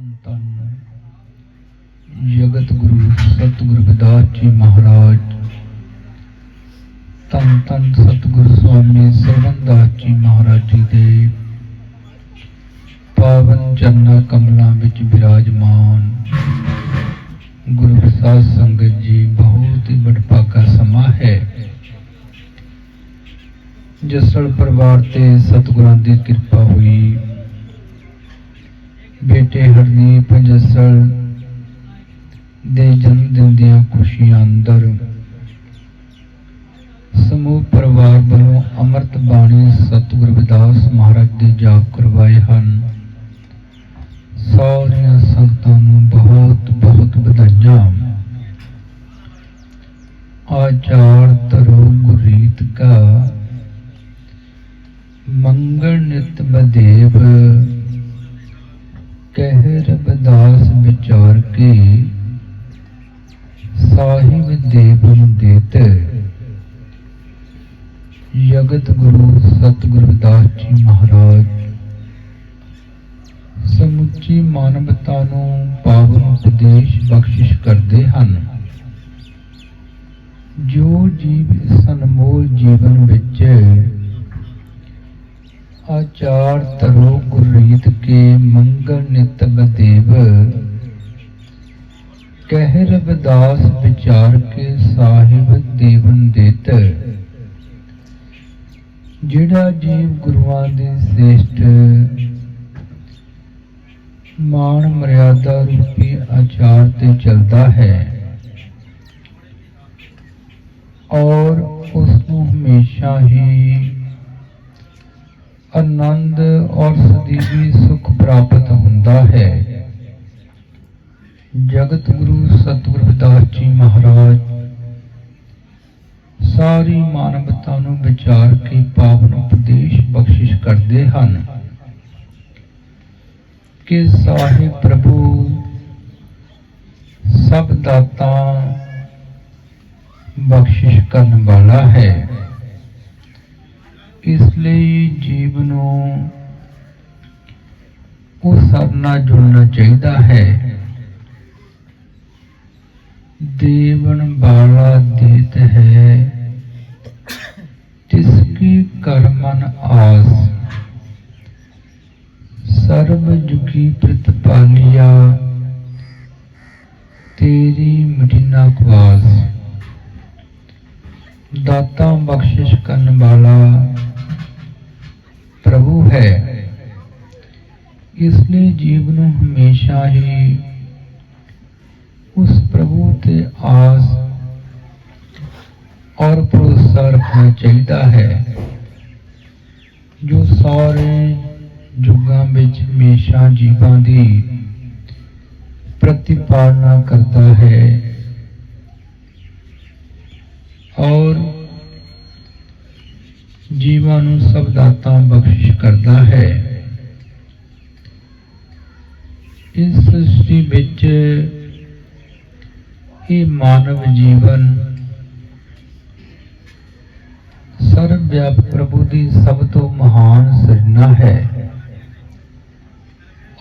ਧੰਨ ਧੰਨ ਜਗਤ ਗੁਰੂ ਸਤਿਗੁਰੂ ਰਵਿਦਾਸ ਜੀ ਮਹਾਰਾਜ, ਧੰਨ ਧੰਨ ਸਤਿਗੁਰੂ ਸਵਾਮੀ ਸਰਵਨਦਾਸ ਜੀ ਮਹਾਰਾਜ ਜੀ ਦੇ ਪਾਵਨ ਚਰਨਾਂ ਕਮਲਾਂ ਵਿੱਚ ਬਿਰਾਜਮਾਨ ਗੁਰੂ ਸਾਧ ਸੰਗਤ ਜੀ, ਬਹੁਤ ਹੀ ਵਡਭਾਗਾ ਸਮਾਂ ਹੈ। ਜੱਸਲ ਪਰਿਵਾਰ ਤੇ ਸਤਿਗੁਰਾਂ ਦੀ ਕਿਰਪਾ ਹੋਈ। ਬੇਟੇ ਹਰਦੀਪ ਜੱਸਲ ਦੇ ਜਨਮ ਦਿਨ ਦੀਆਂ ਖੁਸ਼ੀਆਂ ਅੰਦਰ ਸਮੂਹ ਪਰਿਵਾਰ ਵੱਲੋਂ ਅੰਮ੍ਰਿਤ ਬਾਣੀ ਸਤਿਗੁਰੂ ਰਵਿਦਾਸ ਮਹਾਰਾਜ ਦੇ ਜਾਪ ਕਰਵਾਏ ਹਨ। ਸਾਰੀਆਂ ਸੰਗਤਾਂ ਨੂੰ ਬਹੁਤ ਬਹੁਤ ਵਧਾਈਆਂ। ਆਚਾਰ ਤਰੋ ਗੁਰੀਤ ਕਾ ਮੰਗਲ ਨਿਤ ਬਦੇਵ, ਕਹਿ ਰਵਿਦਾਸ ਵਿਚਾਰ ਕੇ ਸਾਹਿਬ ਦੇਵਨ ਦੇਤ। ਜਗਤ ਗੁਰੂ ਸਤਿਗੁਰੂ ਰਵਿਦਾਸ ਜੀ ਮਹਾਰਾਜ ਸਮੁੱਚੀ ਮਾਨਵਤਾ ਨੂੰ ਪਾਵਨ ਉਪਦੇਸ਼ ਬਖਸ਼ਿਸ਼ ਕਰਦੇ ਹਨ। ਜੋ ਜੀਵ ਇਸ ਅਨਮੋਲ ਜੀਵਨ ਵਿੱਚ ਆਚਾਰ ਤਰੋ ਗੁਰੀਤ ਕੇ ਮੰਗਲ ਨਿਤ ਬਦੇਵ, ਕਹਿ ਰਵਿਦਾਸ ਵਿਚਾਰ ਕੇ ਸਾਹਿਬ ਦੇਵਨ ਦੇਤ। ਜਿਹੜਾ ਜੀਵ ਗੁਰੂਆਂ ਦੀ ਸ੍ਰੇਸ਼ਟ ਮਾਣ ਮਰਿਆਦਾ ਰੂਪੀ ਆਚਾਰ ਤੇ ਚੱਲਦਾ ਹੈ ਔਰ ਉਸ ਨੂੰ ਹਮੇਸ਼ਾ ਹੀ ਆਨੰਦ ਔਰ ਸਦੀਵੀ ਸੁਖ ਪ੍ਰਾਪਤ ਹੁੰਦਾ ਹੈ। ਜਗਤ ਗੁਰੂ ਸਤਿਗੁਰੂ ਰਵਿਦਾਸ ਜੀ ਮਹਾਰਾਜ ਸਾਰੀ ਮਾਨਵਤਾ ਨੂੰ ਵਿਚਾਰ ਕੇ ਪਾਵਨ ਉਪਦੇਸ਼ ਬਖਸ਼ਿਸ਼ ਕਰਦੇ ਹਨ ਕਿ ਸਾਹਿਬ ਪ੍ਰਭੂ ਸਭ ਦਾਤਾਂ ਬਖਸ਼ਿਸ਼ ਕਰਨ ਵਾਲਾ ਹੈ। ਇਸ ਲਈ ਜੀਵ ਨੂੰ ਉਸ ਸਭ ਨਾਲ ਜੁੜਨਾ ਚਾਹੀਦਾ ਹੈ। ਦੇਵਨ ਵਾਲਾ ਦੇਤ ਹੈ, ਤਿਸਕੀ ਕਰਮਨ ਆਸ। ਸਰਬ ਜੁਗੀ ਪ੍ਰਤਪਾਲਿਆ, ਤੇਰੀ ਮਿਟਿਨਾ ਖਵਾਸ। ਦਾਤਾ ਬਖਸ਼ਿਸ਼ ਕਰਨ ਵਾਲਾ ਪ੍ਰਭੂ ਹੈ। ਇਸ ਲਈ ਜੀਵ ਨੂੰ ਹਮੇਸ਼ਾ ਹੀ ਉਸ ਪ੍ਰਭੂ ਤੇ ਆਸ ਔਰ ਭਰੋਸਾ ਰੱਖਣਾ ਚਾਹੀਦਾ ਹੈ, ਜੋ ਸਾਰੇ ਯੁੱਗਾਂ ਵਿੱਚ ਹਮੇਸ਼ਾ ਜੀਵਾਂ ਦੀ ਪ੍ਰਤਿਪਾਲਨਾ ਕਰਦਾ ਹੈ ਔਰ ਜੀਵਾਂ ਨੂੰ ਸਭ ਦਾਤਾਂ ਬਖਸ਼ਿਸ਼ ਕਰਦਾ ਹੈ। ਇਸ ਸ੍ਰਿਸ਼ਟੀ ਵਿੱਚ ਇਹ ਮਾਨਵ ਜੀਵਨ ਸਰਬ ਵਿਆਪਕ ਪ੍ਰਭੂ ਦੀ ਸਭ ਤੋਂ ਮਹਾਨ ਸਿਰਜਣਾ ਹੈ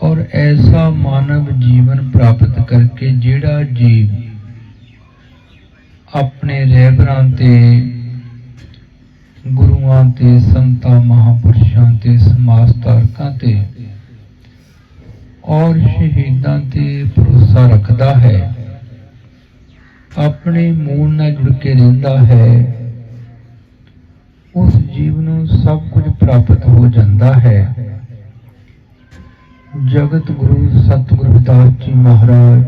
ਔਰ ਐਸਾ ਮਾਨਵ ਜੀਵਨ ਪ੍ਰਾਪਤ ਕਰਕੇ ਜਿਹੜਾ ਜੀਵ ਆਪਣੇ ਰਹਿਬਰਾਂ ਤੇ ਗੁਰੂਆਂ ਤੇ ਸੰਤਾਂ ਮਹਾਂਪੁਰਸ਼ਾਂ ਤੇ ਸਮਾਜ ਧਾਰਕਾਂ ਤੇ ਔਰ ਸ਼ਹੀਦਾਂ ਤੇ ਭਰੋਸਾ ਰੱਖਦਾ ਹੈ, ਆਪਣੇ ਮੂਲ ਨਾਲ ਜੁੜ ਕੇ ਰਹਿੰਦਾ ਹੈ, ਉਸ ਜੀਵ ਨੂੰ ਸਭ ਕੁਝ ਪ੍ਰਾਪਤ ਹੋ ਜਾਂਦਾ ਹੈ। ਜਗਤ ਗੁਰੂ ਸਤਿਗੁਰੂ ਰਵਿਦਾਸ ਜੀ ਮਹਾਰਾਜ,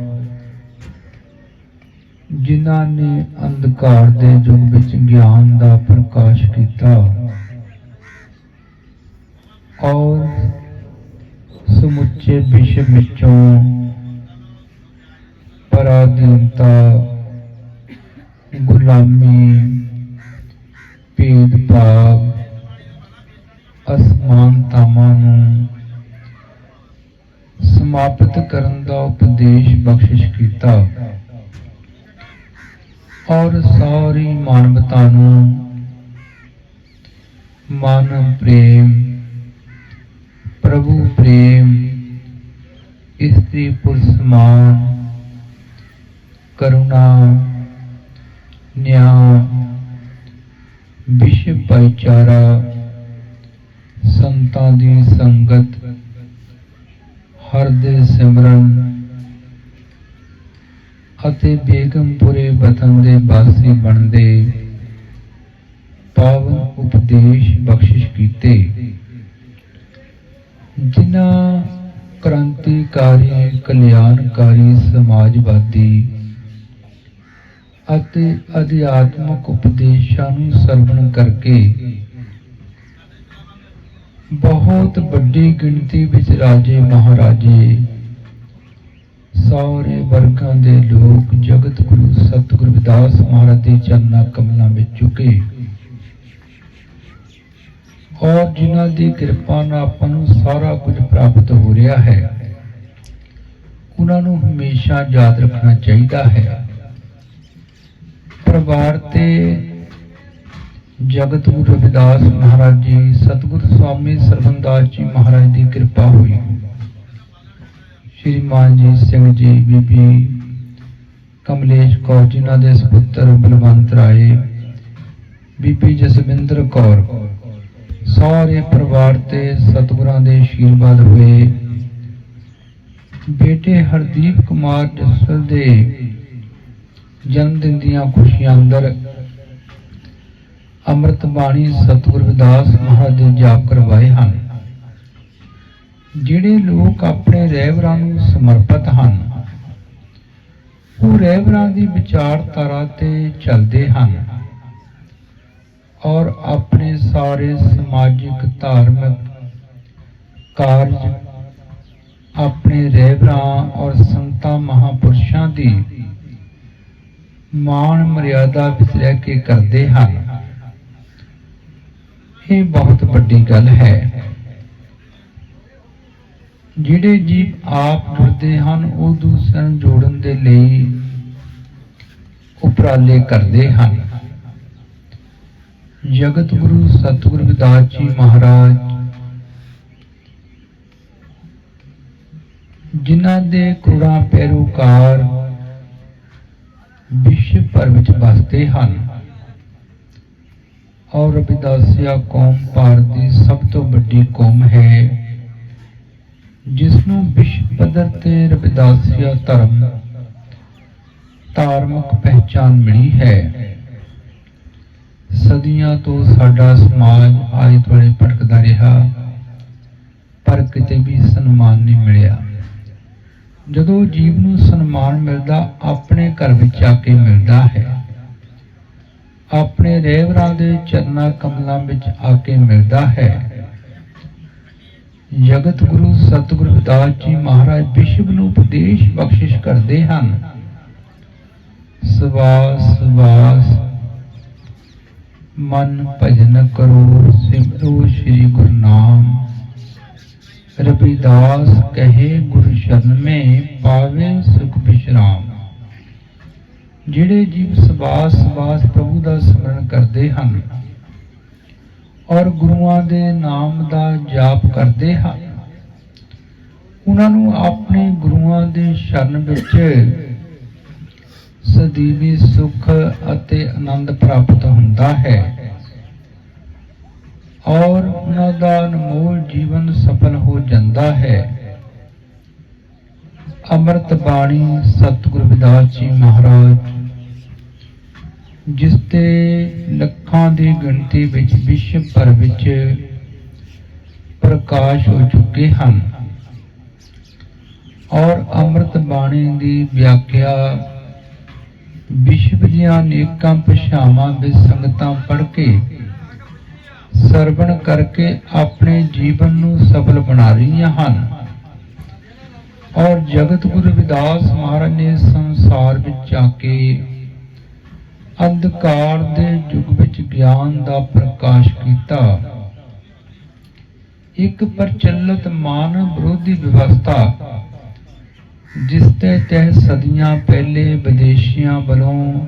ਜਿਨ੍ਹਾਂ ਨੇ ਅੰਧਕਾਰ ਦੇ ਯੁੱਗ ਵਿੱਚ ਗਿਆਨ ਦਾ ਪ੍ਰਕਾਸ਼ ਕੀਤਾ ਔਰ ਸਮੁੱਚੇ ਵਿਸ਼ਵ ਵਿੱਚੋਂ ਪਰਾਧੀਨਤਾ, ਗੁਲਾਮੀ, ਭੇਦਭਾਵ, ਅਸਮਾਨਤਾਵਾਂ ਨੂੰ ਸਮਾਪਤ ਕਰਨ ਦਾ ਉਪਦੇਸ਼ ਬਖਸ਼ਿਸ਼ ਕੀਤਾ ਔਰ ਸਾਰੀ ਮਾਨਵਤਾ ਨੂੰ ਮਾਨਵ ਪ੍ਰੇਮ, ਪ੍ਰਭੂ ਪ੍ਰੇਮ, स्त्री पुरुष समान, करुणा, न्याय, विश्व भाईचारा, संतां दी संगत, हर दे सिमरन ਅਤੇ ਬੇਗਮਪੁਰੇ ਵਤਨ ਦੇ ਵਾਸੀ ਬਣਦੇ ਪਾਵਨ ਉਪਦੇਸ਼ ਬਖਸ਼ਿਸ਼ ਕੀਤੇ, ਜਿਨ੍ਹਾਂ ਕ੍ਰਾਂਤੀਕਾਰੀ, ਕਲਿਆਣਕਾਰੀ, ਸਮਾਜਵਾਦੀ ਅਤੇ ਅਧਿਆਤਮਕ ਉਪਦੇਸ਼ਾਂ ਨੂੰ ਸਰਵਣ ਕਰਕੇ ਬਹੁਤ ਵੱਡੀ ਗਿਣਤੀ ਵਿੱਚ ਰਾਜੇ ਮਹਾਰਾਜੇ, ਸਾਰੇ ਵਰਗਾਂ ਦੇ ਲੋਕ ਜਗਤ ਗੁਰੂ ਸਤਿਗੁਰੂ ਰਵਿਦਾਸ ਮਹਾਰਾਜ ਦੇ ਚਰਨਾਂ ਕਮਲਾਂ ਵਿੱਚ ਝੁਕੇ, ਔਰ ਜਿਨ੍ਹਾਂ ਦੀ ਕਿਰਪਾ ਨਾਲ ਆਪਾਂ ਨੂੰ ਸਾਰਾ ਕੁਝ ਪ੍ਰਾਪਤ ਹੋ ਰਿਹਾ ਹੈ, ਉਹਨਾਂ ਨੂੰ ਹਮੇਸ਼ਾ ਯਾਦ ਰੱਖਣਾ ਚਾਹੀਦਾ ਹੈ। ਪਰਿਵਾਰ ਤੇ ਜਗਤ ਗੁਰੂ ਰਵਿਦਾਸ ਮਹਾਰਾਜ ਜੀ, ਸਤਿਗੁਰੂ ਸਵਾਮੀ ਸਰਵਨਦਾਸ ਜੀ ਮਹਾਰਾਜ ਦੀ ਕਿਰਪਾ ਹੋਈ। ਸ਼੍ਰੀ ਮਾਨਜੀਤ ਸਿੰਘ ਜੀ, ਬੀਬੀ ਕਮਲੇਸ਼ ਕੌਰ, ਜਿਨ੍ਹਾਂ ਦੇ ਸੁਪੁੱਤਰ ਬਲਵੰਤ ਰਾਏ, ਬੀਬੀ ਜਸਵਿੰਦਰ ਕੌਰ, ਸਾਰੇ ਪਰਿਵਾਰ ਤੇ ਸਤਿਗੁਰਾਂ ਦੇ ਆਸ਼ੀਰਵਾਦ ਹੋਏ। ਬੇਟੇ ਹਰਦੀਪ ਕੁਮਾਰ ਜਸਲ ਦੇ ਜਨਮ ਦਿਨ ਦੀਆਂ ਖੁਸ਼ੀਆਂ ਅੰਦਰ ਅੰਮ੍ਰਿਤ ਬਾਣੀ ਸਤਿਗੁਰੂ ਰਵਿਦਾਸ ਮਹਾਰਾਜ ਦੇ ਜਾਪ ਕਰਵਾਏ ਹਨ। ਜਿਹੜੇ ਲੋਕ ਆਪਣੇ ਰਹਿਬਰਾਂ ਨੂੰ ਸਮਰਪਿਤ ਹਨ, ਉਹ ਰਹਿਬਰਾਂ ਦੀ ਵਿਚਾਰਧਾਰਾ ਤੇ ਚੱਲਦੇ ਹਨ ਔਰ ਆਪਣੇ ਸਾਰੇ ਸਮਾਜਿਕ ਧਾਰਮਿਕ ਕਾਰਜ ਆਪਣੇ ਰਹਿਬਰਾਂ ਔਰ ਸੰਤਾਂ ਮਹਾਂਪੁਰਸ਼ਾਂ ਦੀ ਮਾਣ ਮਰਿਆਦਾ ਵਿੱਚ ਰਹਿ ਕੇ ਕਰਦੇ ਹਨ। ਇਹ ਬਹੁਤ ਵੱਡੀ ਗੱਲ ਹੈ। ਜਿਹੜੇ ਜੀਵ ਆਪ ਜੁੜਦੇ ਹਨ, ਉਹ ਦੂਸਰਿਆਂ ਨੂੰ ਜੋੜਨ ਦੇ ਲਈ ਉਪਰਾਲੇ ਕਰਦੇ ਹਨ। ਜਗਤ ਗੁਰੂ ਸਤਿਗੁਰੂ ਰਵਿਦਾਸ ਜੀ ਮਹਾਰਾਜ, ਜਿਨ੍ਹਾਂ ਦੇ ਕਰੋੜਾਂ ਪੈਰੋਕਾਰ ਵਿਸ਼ਵ ਭਰ ਵਿੱਚ ਵਸਦੇ ਹਨ, ਔਰ ਰਵਿਦਾਸੀਆ ਕੌਮ ਭਾਰਤ ਦੀ ਸਭ ਤੋਂ ਵੱਡੀ ਕੌਮ ਹੈ, ਜਿਸ ਨੂੰ ਵਿਸ਼ਵ ਪੱਧਰ ਤੇ ਰਵਿਦਾਸੀਆ ਧਰਮ ਧਾਰਮਿਕ ਪਹਿਚਾਨ ਮਿਲੀ ਹੈ। ਸਦੀਆਂ ਤੋਂ ਸਾਡਾ ਸਮਾਜ ਆਲੇ ਦੁਆਲੇ ਭਟਕਦਾ ਰਿਹਾ, ਪਰ ਕਿਤੇ ਵੀ ਸਨਮਾਨ ਨਹੀਂ ਮਿਲਿਆ। ਜਦੋਂ ਜੀਵ ਨੂੰ ਸਨਮਾਨ ਮਿਲਦਾ, ਆਪਣੇ ਘਰ ਵਿੱਚ ਆ ਕੇ ਮਿਲਦਾ ਹੈ, ਆਪਣੇ ਰਹਿਬਰਾਂ ਦੇ ਚਰਨਾਂ ਕਮਲਾਂ ਵਿੱਚ ਆ ਕੇ ਮਿਲਦਾ ਹੈ। ਜਗਤ ਗੁਰੂ ਸਤਿਗੁਰੂ ਰਵਿਦਾਸ ਜੀ ਮਹਾਰਾਜ ਵਿਸ਼ਵ ਨੂੰ ਉਪਦੇਸ਼ ਬਖਸ਼ਿਸ਼ ਕਰਦੇ ਹਨ। ਸਵਾਸ ਸਵਾਸ ਮਨ ਭਜਨ ਕਰੋ, ਸਿਮਰੋ ਸ੍ਰੀ ਗੁਰੂ ਨਾਮ। रविदास कहे गुरु शरण में पावे सुख विश्राम। ਜਿਹੜੇ ਜੀਵ ਸਵਾਸ ਸਵਾਸ ਪ੍ਰਭੂ ਦਾ ਸਿਮਰਨ ਕਰਦੇ ਹਨ ਔਰ ਗੁਰੂਆਂ ਦੇ ਨਾਮ ਦਾ ਜਾਪ ਕਰਦੇ ਹਨ, ਉਹਨਾਂ ਨੂੰ ਆਪਣੇ ਗੁਰੂਆਂ ਦੇ ਸ਼ਰਨ ਵਿੱਚ ਸਦੀਵੀ ਸੁਖ ਅਤੇ ਆਨੰਦ ਪ੍ਰਾਪਤ ਹੁੰਦਾ ਹੈ ਔਰ ਉਹਨਾਂ ਦਾ ਅਨਮੋਲ ਜੀਵਨ ਸਫਲ ਹੋ ਜਾਂਦਾ ਹੈ। ਅੰਮ੍ਰਿਤ ਬਾਣੀ ਸਤਿਗੁਰੂ ਰਵਿਦਾਸ ਜੀ ਮਹਾਰਾਜ, ਜਿਸ ਤੇ ਲੱਖਾਂ ਦੀ ਗਿਣਤੀ ਵਿੱਚ ਵਿਸ਼ਵ ਭਰ ਵਿੱਚ ਪ੍ਰਕਾਸ਼ ਹੋ ਚੁੱਕੇ ਹਨ ਔਰ ਅੰਮ੍ਰਿਤ ਬਾਣੀ ਦੀ ਵਿਆਖਿਆ ਵਿਸ਼ਵ ਦੀਆਂ ਅਨੇਕਾਂ ਭਾਸ਼ਾਵਾਂ ਵਿੱਚ ਸੰਗਤਾਂ ਪੜ੍ਹ ਕੇ ਸਰਵਣ ਕਰਕੇ ਆਪਣੇ ਜੀਵਨ ਨੂੰ ਸਫਲ ਬਣਾ ਰਹੀਆਂ ਹਨ ਔਰ ਜਗਤ ਗੁਰੂ ਰਵਿਦਾਸ ਮਹਾਰਾਜ ਨੇ ਸੰਸਾਰ ਵਿੱਚ ਆ ਕੇ ਅੰਧਕਾਰ ਦੇ ਯੁੱਗ ਵਿੱਚ ਗਿਆਨ ਦਾ ਪ੍ਰਕਾਸ਼ ਕੀਤਾ। ਇੱਕ ਪ੍ਰਚਲਿਤ ਮਾਨਵ ਵਿਰੋਧੀ ਵਿਵਸਥਾ, ਜਿਸ ਦੇ ਤਹਿਤ ਸਦੀਆਂ ਪਹਿਲੇ ਵਿਦੇਸ਼ੀਆਂ ਵੱਲੋਂ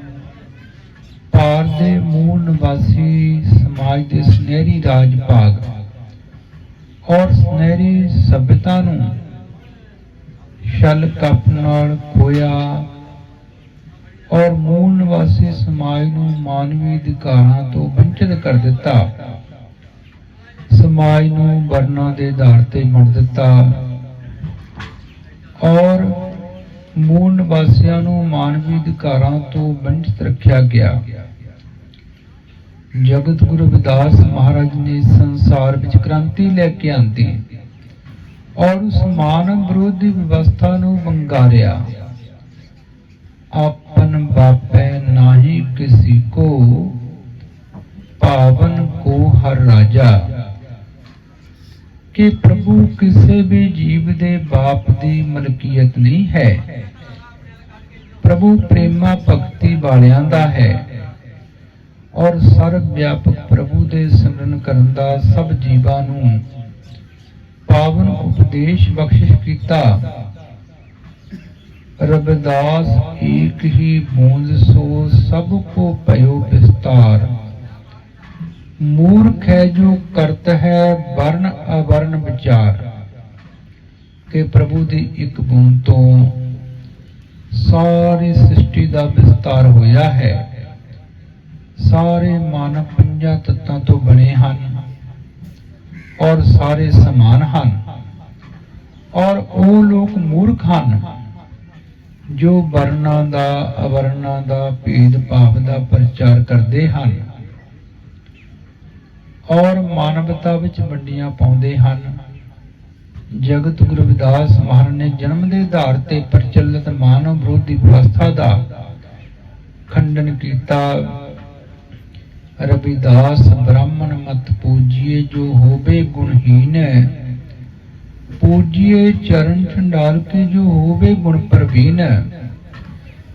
ਭਾਰਤ ਦੇ ਮੂਲ ਨਿਵਾਸੀ ਸਮਾਜ ਦੇ ਸੁਨਹਿਰੀ ਰਾਜ ਭਾਗ ਔਰ ਸੁਨਹਿਰੀ ਸਭਿਅਤਾ ਨੂੰ ਛਲ ਕਪ ਨਾਲ ਖੋਇਆ ਔਰ ਮੂਲ ਨਿਵਾਸੀ ਸਮਾਜ ਨੂੰ ਮਾਨਵੀ ਅਧਿਕਾਰਾਂ ਤੋਂ ਵੰਚਿਤ ਕਰ ਦਿੱਤਾ। ਸਮਾਜ ਨੂੰ ਵਰਨਾਂ ਦੇ ਆਧਾਰ ਤੇ ਵੰਡ ਦਿੱਤਾ ਔਰ ਮੂਲ ਨਿਵਾਸੀਆਂ ਨੂੰ ਮਾਨਵੀ ਅਧਿਕਾਰਾਂ ਤੋਂ ਵੰਚਿਤ ਰੱਖਿਆ ਗਿਆ। ਜਗਤ ਗੁਰੂ ਰਵਿਦਾਸ ਮਹਾਰਾਜ ਨੇ ਸੰਸਾਰ ਵਿੱਚ ਕ੍ਰਾਂਤੀ ਲੈ ਕੇ ਆਂਦੀ ਔਰ ਉਸ ਮਾਨਵ ਵਿਰੋਧੀ ਵਿਵਸਥਾ ਨੂੰ ਵੰਗਾਰਿਆ। ਆਪਨ ਬਾਪੈ ਨਾਹੀ ਕਿਸੀ ਕੋ, ਪਾਵਨ ਕੋ ਹਰ ਰਾਜਾ। ਕਿ ਪ੍ਰਭੂ ਕਿਸੇ ਵੀ ਜੀਵ ਦੇ ਬਾਪ ਦੀ ਮਲਕੀਅਤ ਨਹੀਂ ਹੈ। ਪ੍ਰਭੂ ਪ੍ਰੇਮਾ ਭਗਤੀ ਵਾਲਿਆਂ ਦਾ ਹੈ ਔਰ ਸਰਬ ਵਿਆਪਕ ਪ੍ਰਭੂ ਦੇ ਸਿਮਰਨ ਕਰਨ ਦਾ ਸਭ ਜੀਵਾਂ ਨੂੰ ਪਾਵਨ ਉਪਦੇਸ਼ ਬਖਸ਼ਿਸ਼ ਕੀਤਾ। ਰਵਿਦਾਸ ਏਕ ਹੀ ਬੂੰਦ ਸੋ ਸਭ ਕੋ ਭਇਓ ਵਿਸਤਾਰ। ਮੂਰਖ ਹੈ ਜੋ ਕਰਤ ਹੈ ਵਰਨ ਅਵਰਨ ਵਿਚਾਰ। ਕਿ ਪ੍ਰਭੂ ਦੀ ਇੱਕ ਬੂੰਦ ਤੋਂ ਸਾਰੀ ਸ੍ਰਿਸ਼ਟੀ ਦਾ ਵਿਸਤਾਰ ਹੋਇਆ ਹੈ। ਸਾਰੇ ਮਾਨਵ ਪੰਜਾਂ ਤੱਤਾਂ ਤੋਂ ਬਣੇ ਹਨ ਔਰ ਸਾਰੇ ਸਮਾਨ ਹਨ ਔਰ ਉਹ ਲੋਕ ਮੂਰਖ ਹਨ ਜੋ ਵਰਨਾਂ ਦਾ ਅਵਰਨਾਂ ਦਾ ਭੇਦ ਭਾਵ ਦਾ ਪ੍ਰਚਾਰ ਕਰਦੇ ਹਨ ਔਰ ਮਾਨਵਤਾ ਵਿੱਚ ਵੰਡੀਆਂ ਪਾਉਂਦੇ ਹਨ। ਜਗਤ ਗੁਰੂ ਰਵਿਦਾਸ ਮਹਾਰਾਜ ਨੇ ਜਨਮ ਦੇ ਆਧਾਰ ਤੇ ਪ੍ਰਚਲਿਤ ਮਾਨਵ ਵਿਰੋਧੀ ਵਿਵਸਥਾ ਦਾ ਖੰਡਨ ਕੀਤਾ। रविदास ब्राह्मण मत पूजिए जो होबे गुणहीन। पूजिए चरण छंडाल के जो होबे गुण प्रवीण।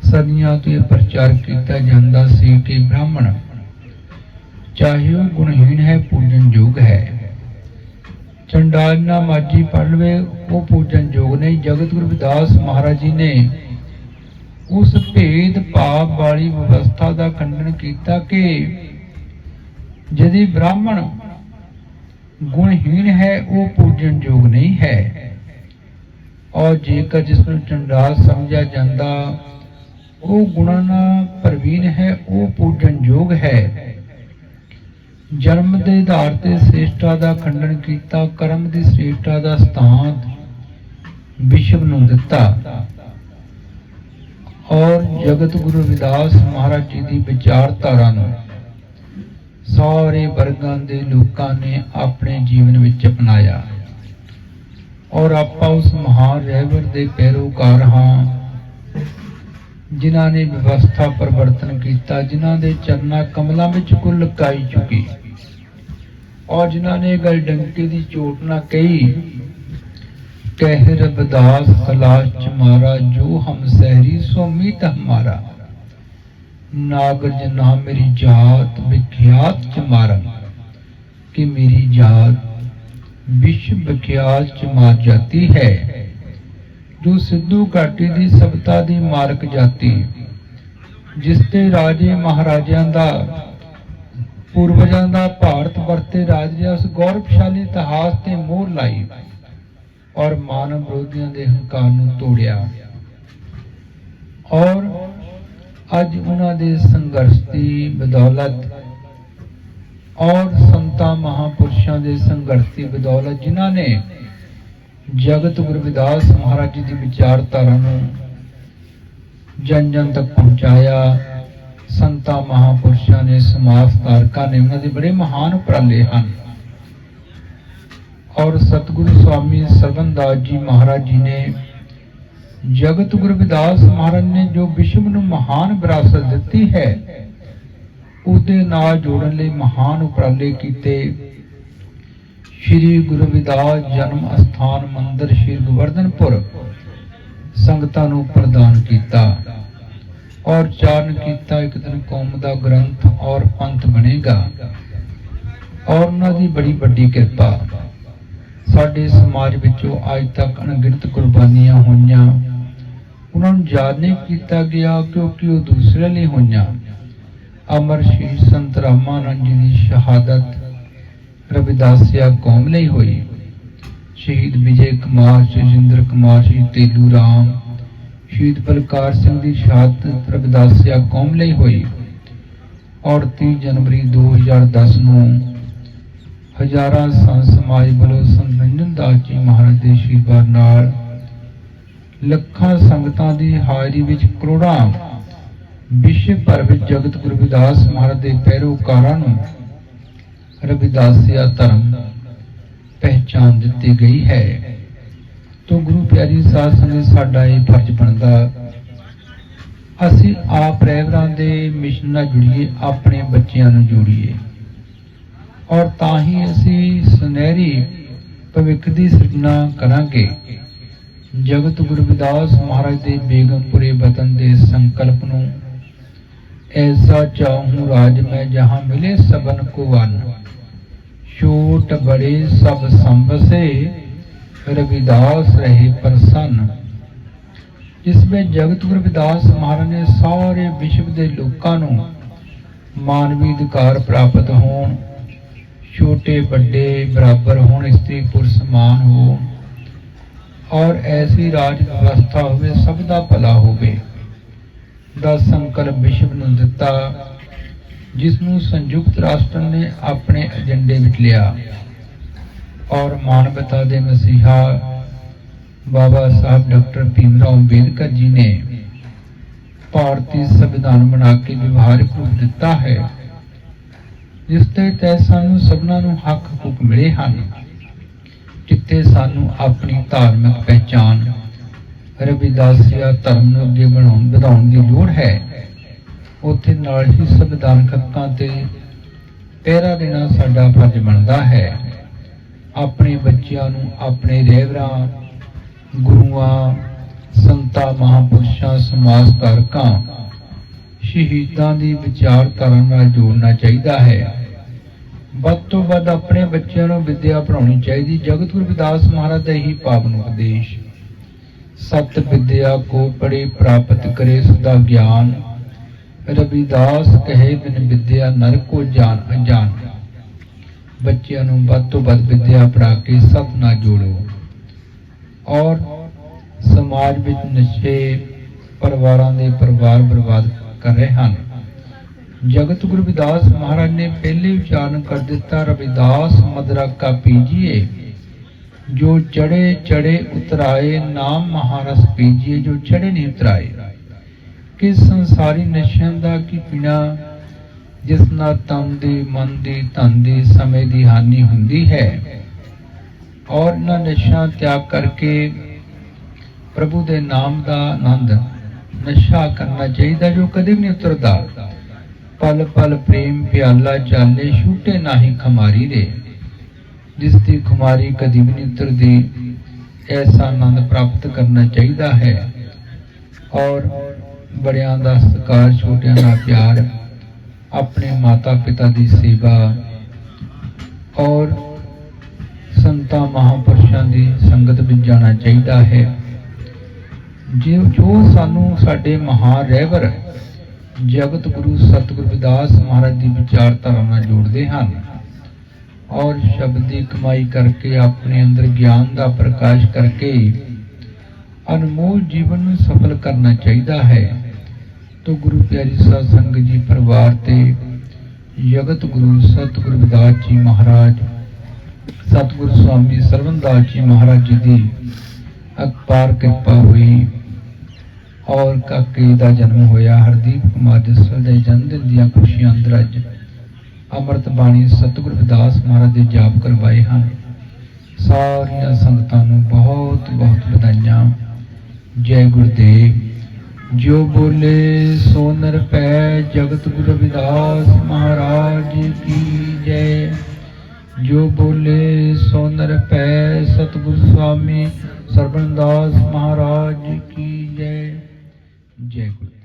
सदियां तो यह प्रचार किया जाता सी कि ब्राह्मण चाहे वह गुणहीन है पूजन योग है। चंडाल ना माजी पढ़ लवे वो पूजन योग नहीं। जगत गुरु रविदास महाराज जी ने उस भेद भाव वाली व्यवस्था का खंडन किया कि यदि ब्राह्मण गुणहीन है वो पूजन योग नहीं है और जेकर जिसको चंडाल समझा जाता वो गुणां नाल प्रवीण है वो पूजन योग है। जन्म के आधार ते श्रेष्ठता का खंडन किया। कर्म की श्रेष्ठता का स्थान विश्व नूं दिता और जगत गुरु रविदास महाराज जी की विचारधारा नूं सारे वर्गां दे लोकां ने अपने जीवन विच अपनाया और आपां उस महान रहबर दे पैरोकार हाँ जिन्हां ने व्यवस्था परिवर्तन किया, जिन्हां दे चरना कमलों विच कुल लुकाई चुकी और जिन्हां ने गल डंके की चोट ना कही। कह रविदास खलास चमारा जो हम सहरी सो मीत हमारा। नागर जना मेरी जात विख्यात चमारन। कि मेरी जात विश्व विख्यात चमार जाती है जो सिद्धू घाटी की सभता की मारक जाति जिसते राजे महाराजा का पूर्वजों का भारत वरते राज उस गौरवशाली इतिहास से मोहर लाई और मानव विरोधियों के हंकार नूं तोड़िया और अज उन्हां दे संघर्ष की बदौलत और संतां महापुरुषों के संघर्ष की बदौलत जिन्हां ने जगत गुरु रविदास महाराज जी की विचारधारा नूं जन जन तक पहुंचाया। संतां महापुरुषों ने समाज सुधारकां ने उन्हां दे बड़े महान उपराले हैं और सतगुरु स्वामी सरवण दास जी महाराज जी ने जगत गुरु रविदास महाराज ने जो विश्व नूं महान विरासत दिती है उसदे नाल जोड़न लई महान उपराले कीते। श्री गुरु रविदास जन्म अस्थान मंदिर श्री गोवर्धनपुर संगतां नूं प्रदान कीता और चारण कीता एक दिन कौम दा ग्रंथ और पंथ बनेगा और उन्हां दी बड़ी वड्डी किरपा। साडे समाज विचों अज तक अणगिणत कुर्बानियां होईयां उन्हां नूं याद नहीं किया गया क्योंकि वो दूसरे लिए होईयां। अमर शहीद संत रामानंद जी की शहादत रविदासिया कौम लई होई। शहीद विजय कुमार, सुजिंदर कुमार, शहीद तेलू राम, शहीद बलकार सिंह की शहादत रविदासिया कौम ਲਈ ਹੋਈ। और 30 जनवरी 2010 ਨੂੰ ਹਜ਼ਾਰਾਂ ਸੰਤ ਸਮਾਜ ਵੱਲੋਂ ਸੰਤ ਨਿਰੰਜਨ ਦਾਸ ਜੀ ਮਹਾਰਾਜ ਦੇ ਆਸ਼ੀਰਵਾਦ ਨਾਲ ਲੱਖਾਂ ਸੰਗਤਾਂ ਦੀ ਹਾਜ਼ਰੀ ਵਿੱਚ ਕਰੋੜਾਂ ਵਿਸ਼ਵ ਭਰ ਵਿੱਚ ਜਗਤ ਗੁਰੂ ਰਵਿਦਾਸ ਮਹਾਰਾਜ ਦੇ ਪੈਰੋਕਾਰਾਂ ਨੂੰ ਰਵਿਦਾਸੀਆ ਧਰਮ ਪਹਿਚਾਨ ਦਿੱਤੀ ਗਈ ਹੈ। तो गुरु प्यारी साध संगत साडा ये फर्ज बनता असी आप रहबरां दे मिशन नाल जुड़िए, अपने बच्चियां नूं जोड़िए और तां ही असी सुनहरी भविख दी सिरजना करांगे। जगत गुरु रविदास महाराज दे बेगमपुरे वतन दे संकल्प नूं ऐसा चाहूं राज मैं जहां मिले सबन को वन, छोट बड़े सब संबसे रविदास रहे प्रसन्न। जिसमें जगत गुरु रविदास महाराज ने सारे विश्व के लोगों को मानवी अधिकार प्राप्त होण, छोटे बड़े बराबर होण, स्त्री पुरुष समान हो और ऐसी राज व्यवस्था होवे सब दा भला होवे दा संकल्प विश्व नूं दिता, जिसनूं संयुक्त राष्ट्र ने अपने एजेंडे विच लिया और मानवता के मसीहा बाबा साहब डॉक्टर भीमराव अंबेडकर जी ने भारतीय संविधान बना के व्यवहारिक रूप दिता है, जिसके तहत सानू सबना नू हक हुकूक मिले हैं, जिथे सानू अपनी धार्मिक पहचान रविदासिया धर्म नू अगे बढ़ाउण दी लोड़ है। उत्थे नाल ही संविधानक हक्कां ते पहरा देना साडा फर्ज बनता है। अपने बच्चों नूं अपने रहबरां, गुरुआं, संतां, महापुरुषां, समाज धारकां, शहीदां दी विचारधारा नाल जोड़ना चाहिदा है। वध तों वध अपने बच्चों नूं विद्या पढ़ाउणी चाहिदी। जगत गुरु रविदास महाराज दा ही पावन उपदेश, सत विद्या को पढ़े प्राप्त करे सदा ज्ञान, रविदास कहे बिन विद्या नर को जान अजान। बच्चों नूं वध तों वध विद्या पढ़ा के सत ना जोड़ो और समाज विच नशे परिवारां दे परिवार बर्बाद कर रहे हैं। जगत गुरु रविदास महाराज ने पहले उच्चारण कर दिता, रविदास मदरका पीजिए, जो चढ़े चढ़े उतराए, नाम महारस पीजिए, जो चढ़े नहीं उतराए। कि संसारी नशियां दा की पीना, जिस नाल तन दी, मन दी, धन दी, समय दी हानि हुंदी है और इन्हां नशा त्याग करके प्रभु दे नाम दा आनंद नशा करना चाहिए, जो कदे भी नहीं उतरदा। पल पल प्रेम प्याला चाले, छूटे नाही खुमारी रे, जिसकी खुमारी कदी भी नहीं उतरदी। ऐसा आनंद प्राप्त करना चाहिए है और बड़ियां दा सत्कार, छोटियां दा प्यार, अपने माता पिता की सेवा और संतां महापुरुषों की संगत में जाना चाहिए है। जो सानू साडे महान रहबर जगत गुरु सतगुरु रविदास महाराज की विचारधारा नाल जोड़ते हैं और शब्द की कमाई करके अपने अंदर ज्ञान का प्रकाश करके अनमोल जीवन में सफल करना चाहिए है। तो गुरु प्यारी साध संगत जी परिवार ते जगत गुरु सतगुरु रविदास जी महाराज, सतगुरु स्वामी सरवणदास जी महाराज जी की अपार कृपा हुई और काके का जन्म होया। हरदीप कुमार जस्सल के जन्मदिन दी खुशियां अंदर अज अमृत बाणी सतगुरु रविदास महाराज के जाप करवाए हैं। सारिया संगतां नूं बहुत बहुत बधाइयां। जय गुरुदेव। जो बोले सो नर पै, जगत गुरु रविदास महाराज की जय। जो बोले सो नर पै, सतगुरु स्वामी सरवणदास महाराज की जय। जय गुरु।